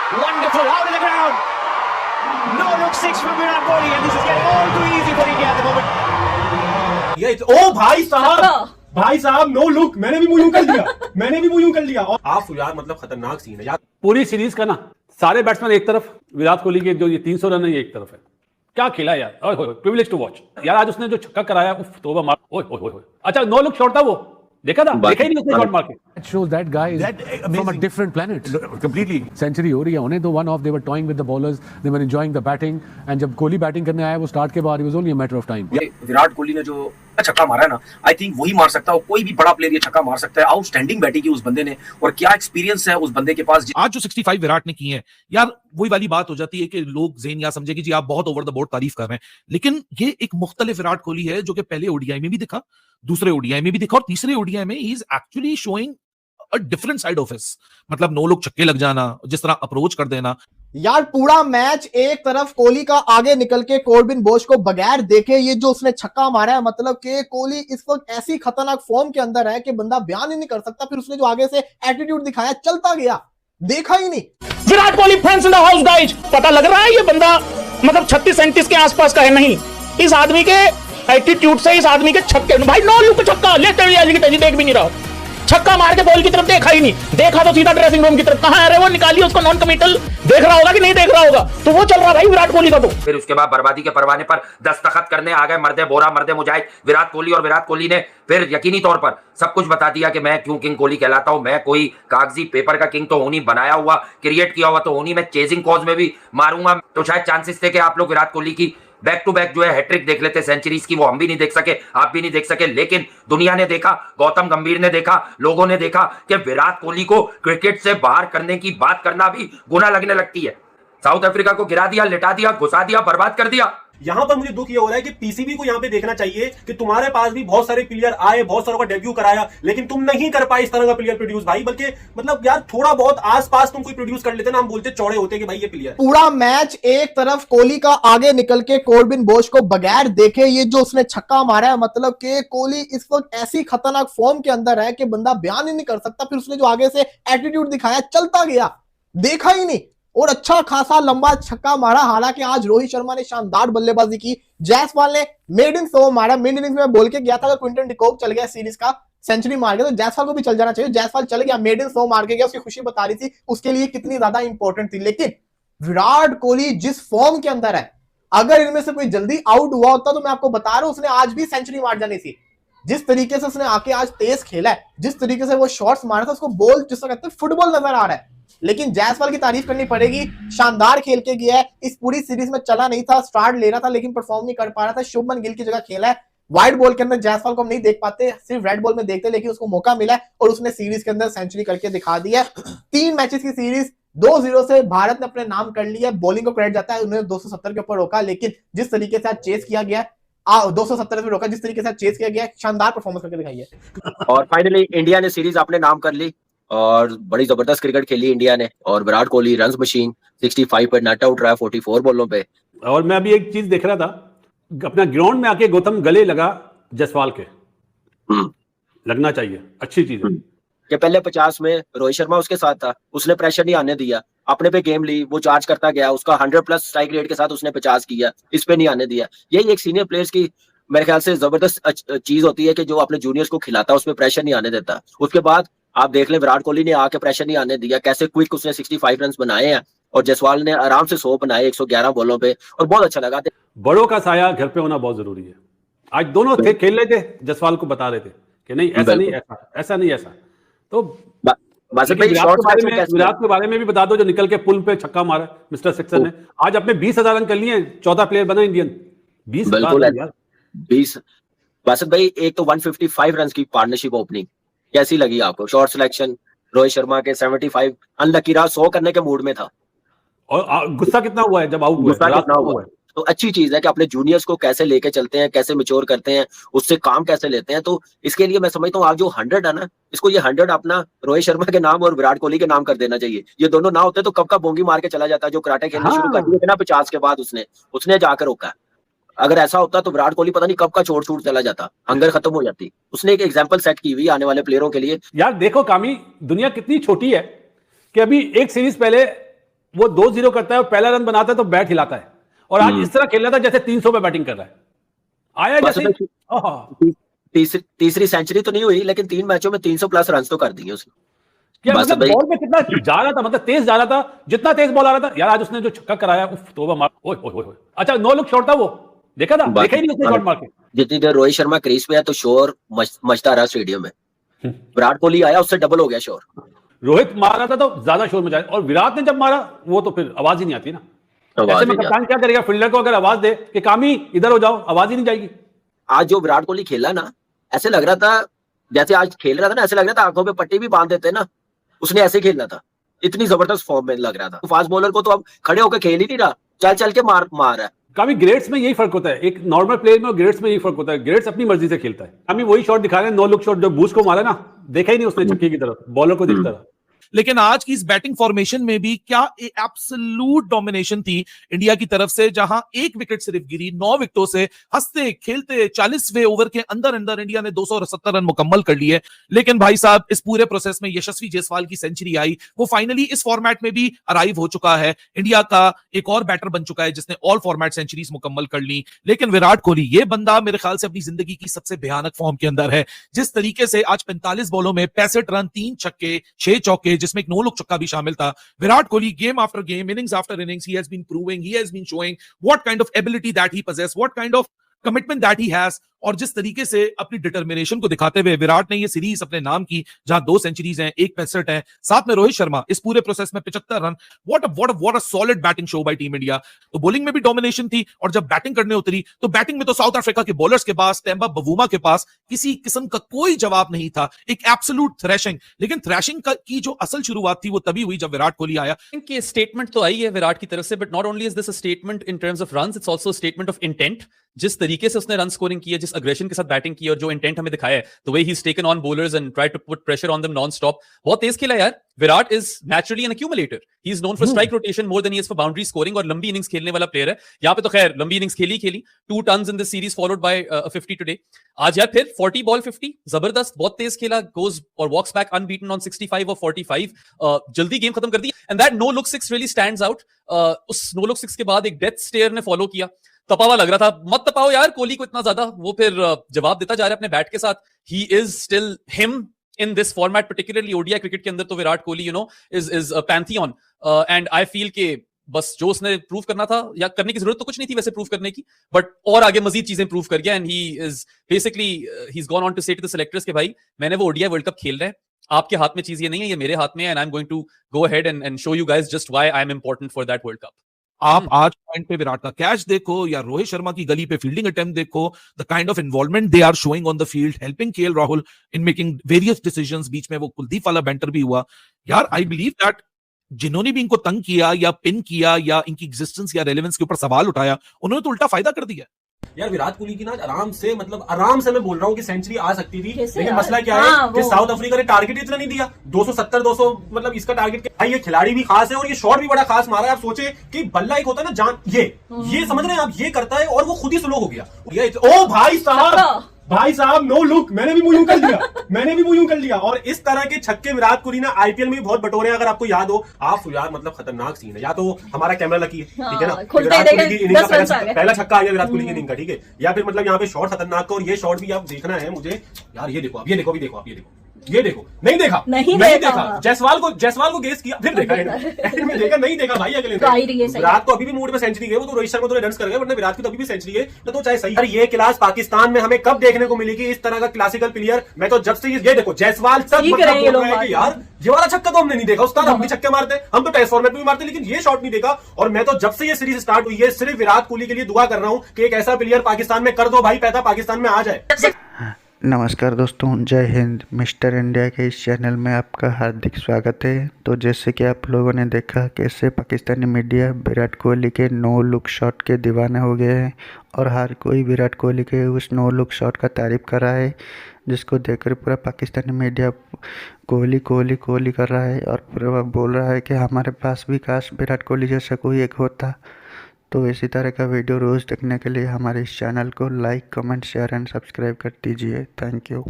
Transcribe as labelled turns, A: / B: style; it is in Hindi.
A: Wonderful out of the ground. No look six from Virat Kohli, and this is getting all too easy for India at the moment.
B: ओ भाई साहब नो लुक, मैंने भी मुंह यूं कर लिया और आप यार मतलब खतरनाक सीन है यार।
C: पूरी सीरीज का ना सारे बैट्समैन एक तरफ, विराट कोहली के जो ये 300 रन है ये एक तरफ है। क्या खेला यार, प्रिविलेज टू वॉच यार। आज उसने जो छक्का कराया, उफ तौबा मार, ओए ओए ओए। अच्छा नो लुक शॉट था वो, देखा था? देखा ही नहीं उसने शॉट मार के।
D: It shows that guy is from a different planet.
B: Completely.
D: Century हो रही है उन्हें तो one off, they were toying with the bowlers, they were enjoying the batting, and जब कोहली बैटिंग करने आया वो स्टार्ट के बाद it was only a matter of time.
E: Virat Kohli ने जो छक्का मारा है ना, आई थिंक वही मार सकता है, कोई भी बड़ा प्लेयर ये छक्का मार सकता है। आउटस्टैंडिंग बैटिंग की उस बंदे ने, और क्या एक्सपीरियंस है उस बंदे के पास।
F: आज जो 65 विराट ने की है यार, वही वाली बात हो जाती है कि लोग ज़ेन या समझे कि जी आप बहुत ओवर द बोर्ड तारीफ कर रहे हैं, लेकिन ये एक मुख्तलिफ विराट कोहली है जो कि पहले ओडीआई में भी दिखा, दूसरे ओडीआई में भी दिखा, और तीसरे ओडीआई में he is actually showing a different side of his. मतलब नो लुक छक्के लग जाना, जिस तरह अप्रोच कर देना।
G: यार पूरा मैच एक तरफ कोहली का आगे निकल के कोर्बिन बोश को बगैर देखे ये जो उसने छक्का मारा है, मतलब कि कोहली इस वक्त ऐसी खतरनाक फॉर्म के अंदर है कि बंदा बयान ही नहीं कर सकता। फिर उसने जो आगे से एटीट्यूड दिखाया, चलता गया, देखा ही नहीं।
H: Virat Kohli fans in the house guys, पता लग रहा है ये बंदा मतलब 36-37 के आसपास का है नहीं। इस आदमी के एटीट्यूड से, इस आदमी के छक्के, भाई नो लुक छक्का लेते हुए तेजी देख भी नहीं रहा, छक्का मार के बॉल की तरफ देखा ही नहीं, देखा तो सीधा ड्रेसिंग रूम की तरफ। कहां है रे वो, निकालिए उसको, नॉन कमिटल देख रहा होगा कि नहीं देख रहा होगा, तो वो चल रहा भाई विराट कोहली का। तो
E: फिर उसके बाद बर्बादी के परवाने पर दस्तखत करने आ गए मर्दे बोरा मर्दे मुजाहिद विराट कोहली, और विराट कोहली ने फिर यकीनी तौर पर सब कुछ बता दिया कि मैं क्यों किंग कोहली कहलाता हूं। मैं कोई कागजी पेपर का किंग तो हूं नहीं, बनाया हुआ क्रिएट किया हुआ तो हूं नहीं, मैं चेजिंग कॉज में भी मारूंगा। तो शायद चांसेस थे कि आप लोग विराट कोहली की बैक टू बैक जो है हैट्रिक देख लेते सेंचुरीज की, वो हम भी नहीं देख सके, आप भी नहीं देख सके, लेकिन दुनिया ने देखा, गौतम गंभीर ने देखा, लोगों ने देखा कि विराट कोहली को क्रिकेट से बाहर करने की बात करना भी गुनाह लगने लगती है। साउथ अफ्रीका को गिरा दिया, लिटा दिया, घुसा दिया, बर्बाद कर दिया।
B: यहाँ पर मुझे दुख ये हो रहा है कि पीसीबी को यहाँ पे देखना चाहिए कि तुम्हारे पास भी बहुत सारे प्लेयर आए, बहुत सारों का डेब्यू कराया, लेकिन तुम नहीं कर पाए इस तरह का प्लेयर प्रोड्यूस भाई। बल्कि मतलब यार थोड़ा बहुत आसपास तुम कोई प्रोड्यूस कर लेते ना, हम बोलते चौड़े होते कि भाई ये प्लेयर।
G: पूरा मैच एक तरफ कोहली का आगे निकल के कोर्बिन बोश को बगैर देखे ये जो उसने छक्का मारा है, मतलब कि कोहली इस वक्त ऐसी खतरनाक फॉर्म के अंदर है कि बंदा बयान ही नहीं कर सकता। फिर उसने जो आगे से एटीट्यूड दिखाया, चलता गया, देखा ही नहीं, और अच्छा खासा लंबा छक्का मारा। हालांकि आज रोहित शर्मा ने शानदार बल्लेबाजी की, जायसवाल ने मेड इन 100 मारा। मिड इनिंग्स में बोल के गया था कि क्विंटन डिकॉक चल गया सीरीज का सेंचुरी मार गया, तो जायसवाल को भी चल जाना चाहिए। जायसवाल चल गया, मेड इन 100 मार के गया, उसकी खुशी बता रही थी उसके लिए कितनी ज्यादा इंपॉर्टेंट थी। लेकिन विराट कोहली जिस फॉर्म के अंदर है, अगर इनमें से कोई जल्दी आउट हुआ होता तो मैं आपको बता रहा हूं उसने आज भी सेंचुरी मार जानी थी। जिस तरीके से उसने आके आज तेज खेला है, जिस तरीके से वो शॉट्स मारा था, उसको बॉल जिसको कहते हैं फुटबॉल नजर आ रहा है। लेकिन जायसवाल की तारीफ करनी पड़ेगी, शानदार खेल के गया है। इस पूरी सीरीज में चला नहीं था, स्टार्ट ले रहा था लेकिन परफॉर्म नहीं कर पा रहा था। शुभमन गिल की जगह खेला है। व्हाइट बॉल के अंदर जायसवाल को हम नहीं देख पाते, सिर्फ रेड बॉल में देखते, लेकिन उसको मौका मिला है और उसने सीरीज के अंदर सेंचुरी करके दिखा दिया। 3 मैचेस की सीरीज 2-0 से भारत ने अपने नाम कर लिया। बॉलिंग को क्रेडिट जाता है, उन्होंने 270 के ऊपर रोका, लेकिन जिस तरीके से आज चेस किया गया, 270 पे रोका, जिस तरीके से चेस किया गया, शानदार परफॉर्मेंस करके दिखाई है।
E: और फाइनली इंडिया ने सीरीज अपने नाम कर ली और बड़ी जबरदस्त क्रिकेट खेली इंडिया ने, और विराट कोहली रन्स मशीन 65 पे नॉट आउट रहा 44 बॉलों पे।
C: और मैं अभी एक चीज देख रहा था, अपना ग्राउंड में आके गौतम गले लगा जायसवाल के, लगना चाहिए, अच्छी चीज है।
E: कि पहले 50 में रोहित शर्मा उसके साथ था, उसने प्रेशर नहीं आने दिया, अपने पे गेम ली, वो चार्ज करता गया, उसका 100+ स्ट्राइक रेट के साथ उसने 50 किया, इस पे नहीं आने दिया। यही एक सीनियर प्लेयर्स की मेरे ख्याल से जबरदस्त चीज होती है कि जो अपने जूनियर्स को खिलाता है, उसमें प्रेशर नहीं आने देता। उसके बाद आप देख लें, विराट कोहली ने आके प्रेशर नहीं आने दिया, कैसे क्विक उसने 65 रन बनाए हैं, और जायसवाल ने आराम से 100 बनाए 111 बॉलों पे, और बहुत अच्छा लगा।
C: बड़ों का साया घर पे होना बहुत जरूरी है। आज दोनों थे, खेल रहे थे, जायसवाल को बता रहे थे कि नहीं ऐसा नहीं, ऐसा नहीं, ऐसा। तो विराट के बारे में भी बता दो, जो निकल के पुल पे छक्का मारा मिस्टर सिक्सर ने। आज अपने 20,000 रन कर लिए, 14 प्लेयर बना इंडियन।
E: 20 बासित भाई, एक तो 155 रन की पार्टनरशिप ओपनिंग कैसी लगी आपको? शॉर्ट सिलेक्शन रोहित शर्मा के 75, अनलकी रहा, 100 करने के मूड में था।
C: और गुस्सा कितना हुआ है जब आउट हुआ है।
E: तो अच्छी चीज है कि अपने जूनियर्स को कैसे लेके चलते हैं, कैसे मैच्योर करते हैं, उससे काम कैसे लेते हैं। तो इसके लिए मैं समझता हूँ आज जो 100 है ना, इसको ये 100 अपना रोहित शर्मा के नाम और विराट कोहली के नाम कर देना चाहिए। ये दोनों ना होते तो कब का बोंगी मार के चला जाता, जो कराटे खेलना शुरू कर दिए थे ना 50 के बाद, उसने जाकर रोका। अगर ऐसा होता तो विराट कोहली पता नहीं कब का छोड़ छूट चला जाता, हंगर खत्म हो जाती। उसने एक एग्जांपल सेट की हुई आने वाले प्लेयरों के लिए।
C: यार देखो कामी, दुनिया कितनी छोटी है कि अभी एक सीरीज पहले वो 2-0 करता है और पहला रन बनाता है तो बैट हिलाता है, और आज इस तरह खेल रहा था जैसे 300 पे बैटिंग कर रहा है। आया जैसे
I: तीसरी सेंचुरी तो नहीं हुई, लेकिन 3 मैचों में 300 प्लस रन तो कर दिए उसने।
C: क्या
I: बस
C: मतलब
I: भाई।
C: बॉल पे कितना जा रहा था, मतलब तेज जा रहा था, जितना तेज बॉल आ रहा था यार। आज उसने जो छक्का कराया, उफ, तौबा मार, ओए ओए ओए। अच्छा, 9 लुक शॉट था वो, देखा था? देखा ही नहीं उसने शॉट मार के।
I: जितनी देर रोहित शर्मा क्रीज पे है तो शोर मचता रहा स्टेडियम में। विराट कोहली आया, उससे डबल हो गया शोर।
C: रोहित मार रहा था तो ज्यादा शोर मचाया, और विराट ने जब मारा वो तो फिर आवाज ही नहीं आती ना। ऐसे में कप्तान क्या करेगा? फील्डर को अगर आवाज दे कि कामी इधर हो जाओ, आवाज ही नहीं जाएगी।
I: आज जो विराट कोहली खेला ना, ऐसे लग रहा था जैसे आज खेल रहा था ना, ऐसे लग रहा था आंखों पे पट्टी भी बांध देते ना, उसने ऐसे खेलना था। इतनी जबरदस्त फॉर्म में लग रहा था। फास्ट बॉलर को तो अब खड़े होकर खेल ही नहीं रहा, चल चल के मार रहा है।
C: कामी ग्रेड्स में यही फर्क होता है, एक नॉर्मल प्लेयर में और ग्रेड्स में यही फर्क होता है। ग्रेड्स अपनी मर्जी से खेलता है। कामी वही शॉट दिखा रहे हैं, 9 लुक शॉट जो बूस को मारा ना, देखा ही नहीं उसने छक्के की तरफ, बॉलर को दिखता रहा।
F: लेकिन आज की इस बैटिंग फॉर्मेशन में भी क्या एब्सोल्यूट डोमिनेशन थी इंडिया की तरफ से, जहां एक विकेट सिर्फ गिरी 9 विकेटों से। हंसते खेलते 40वें ओवर के अंदर अंदर इंडिया ने 270 रन मुकम्मल कर लिए। लेकिन भाई साहब, इस पूरे प्रोसेस में यशस्वी जायसवाल की सेंचुरी आई, वो फाइनली इस फॉर्मेट में भी अराइव हो चुका है। इंडिया का एक और बैटर बन चुका है जिसने ऑल फॉर्मेट सेंचुरीज मुकम्मल कर ली। लेकिन विराट कोहली, ये बंदा मेरे ख्याल से अपनी जिंदगी की सबसे भयानक फॉर्म के अंदर है। जिस तरीके से आज 45 बॉलों में 65 रन, 3 छक्के, 6 चौके, जिसमें एक 9 लुक छक्का भी शामिल था। Virat Kohli game after game, innings after innings, he has been proving, he has been showing what kind of ability that he possesses, what kind of commitment that he has, और जिस तरीके से अपनी डिटर्मिनेशन को दिखाते हुए विराट ने ये सीरीज अपने नाम की, जहां 2 सेंचुरीज हैं, 1 65 है, साथ में रोहित शर्मा इस पूरे प्रोसेस में 75 run. What a solid batting show by team India. तो बॉलिंग में भी डोमिनेशन थी, और जब बैटिंग करने उतरी तो बैटिंग में तो साउथ अफ्रीका के बॉलर्स के पास, टेम्बा बवूमा के पास किसी किस्म का कोई जवाब नहीं था। एक एब्सोल्यूट थ्रैशिंग। लेकिन थ्रैशिंग की जो असल शुरुआत थी वो तभी हुई जब विराट कोहली आया।
J: कि स्टेटमेंट तो आई है विराट की तरफ से, but not only is this a statement in terms of runs, it's also statement of intent. जिस तरीके से उसने रन स्कोरिंग की है, जिस अग्रेशन के साथ बैटिंग की, और जो इंटेंट हमें दिखाया है, the way he is taken on bowlers and try to put pressure on them non stop, बहुत तेज खेला यार। Virat is naturally an accumulator, he is known for strike rotation more than he is for boundary scoring, और लंबी इनिंग्स खेलने वाला प्लेयर है। यहाँ पे तो खैर लंबी इनिंग्स खेली 2 tons in this series followed by 50 today. आज यार फिर 40 बॉल 50, जबरदस्त, बहुत तेज खेला, गोज और वॉक्स बैक अनबीटन ऑन 65 और 45, जल्दी गेम खत्म कर दी। And that no look 6 really stands out. उस नो लुक 6 के बाद एक डेथ स्टेयर ने फॉलो किया, तपावा लग रहा था, मत तपाओ यार कोहली को इतना ज्यादा। वो फिर जवाब देता जा रहा है अपने बैट के साथ। He is still him in this format, particularly ODI cricket के अंदर तो Virat Kohli you know is a Pantheon. And I feel के बस जो उसने प्रूव करना था, या करने की जरूरत तो कुछ नहीं थी वैसे प्रूव करने की, बट और आगे मजीद चीजें प्रूव कर गया। And he is basically he is gone on to say to the selectors के भाई मैंने वो ओडीआई वर्ल्ड कप खेल रहे हैं, आपके हाथ में चीज ये नहीं है, ये मेरे हाथ में है, and I am going to go ahead and show you guys just why I am important for that world cup.
F: आप आज पॉइंट पे विराट का कैच देखो, या रोहित शर्मा की गली पे फील्डिंग अटेम्प्ट देखो, the kind of involvement they are showing on the field, helping KL Rahul in making various decisions. बीच में वो कुलदीप वाला बैंटर भी हुआ यार। आई बिलीव दैट जिन्होंने भी इनको तंग किया या पिन किया या इनकी एग्जिस्टेंस या रेलेवेंस के ऊपर सवाल उठाया, उन्होंने तो उल्टा फायदा कर दिया।
B: यार विराट कोहली की ना आराम से मैं बोल रहा हूँ कि सेंचुरी आ सकती थी, लेकिन मसला क्या है कि साउथ अफ्रीका ने टारगेट इतना नहीं दिया, 270-200 मतलब इसका टारगेट। भाई ये खिलाड़ी भी खास है और ये शॉट भी बड़ा खास मारा है। आप सोचे कि बल्ला एक होता है ना जान, ये समझ रहे हैं आप, ये करता है और वो खुद ही स्लो हो गया। ओ भाई साहब नो लुक, मैंने भी मुंह कर लिया। और इस तरह के छक्के विराट कोहली ना आईपीएल में भी बहुत बटोरे हैं, अगर आपको याद हो। आप यार मतलब खतरनाक सीन है। या तो हमारा कैमरा लकी है, ठीक है ना, विराट कोहली की इनिंग का पहला छक्का आ गया विराट कोहली की इनिंग का, ठीक है, या फिर मतलब यहाँ पे शॉट खतरनाक का। और ये शॉट भी आप देखना है मुझे यार, ये देखो, नहीं देखा जायसवाल को गेस किया, फिर देखा एंड में देखा, नहीं देखा भाई अगले विराट को अभी भी मूड में सेंचुरी गई, वो तो रोहित शर्मा तो रन्स कर गए, वरना विराट की तो अभी भी सेंचुरी है, तो चाहे सही। अरे ये क्लास पाकिस्तान में हमें कब देखने को मिलेगी, इस तरह का क्लासिकल प्लेयर। मैं तो जब से ये देखो जायसवाल सब मतलब बोल रहे हैं कि यार ये वाला छक्का तो हमने नहीं देखा, उस्ताद हम भी छक्के मारते, हम तो टेस्ट फॉर्मेट में भी मारते, लेकिन ये शॉट नहीं देखा। और मैं तो जब से ये सीरीज स्टार्ट हुई है सिर्फ विराट कोहली के लिए दुआ कर रहा हूं कि एक ऐसा प्लेयर पाकिस्तान में कर दो भाई, पैदा पाकिस्तान में आ जाए।
K: नमस्कार दोस्तों, जय हिंद। मिस्टर इंडिया के इस चैनल में आपका हार्दिक स्वागत है। तो जैसे कि आप लोगों ने देखा कैसे पाकिस्तानी मीडिया विराट कोहली के 9 लुक शॉट के दीवाने हो गए हैं, और हर कोई विराट कोहली के उस 9 लुक शॉट का तारीफ़ कर रहा है, जिसको देखकर पूरा पाकिस्तानी मीडिया कोहली कोहली कोहली कर रहा है, और पूरा बोल रहा है कि हमारे पास भी काश विराट कोहली जैसा कोई एक होता। तो इसी तरह का वीडियो रोज़ देखने के लिए हमारे इस चैनल को like, comment, share and subscribe कर दीजिए। Thank you.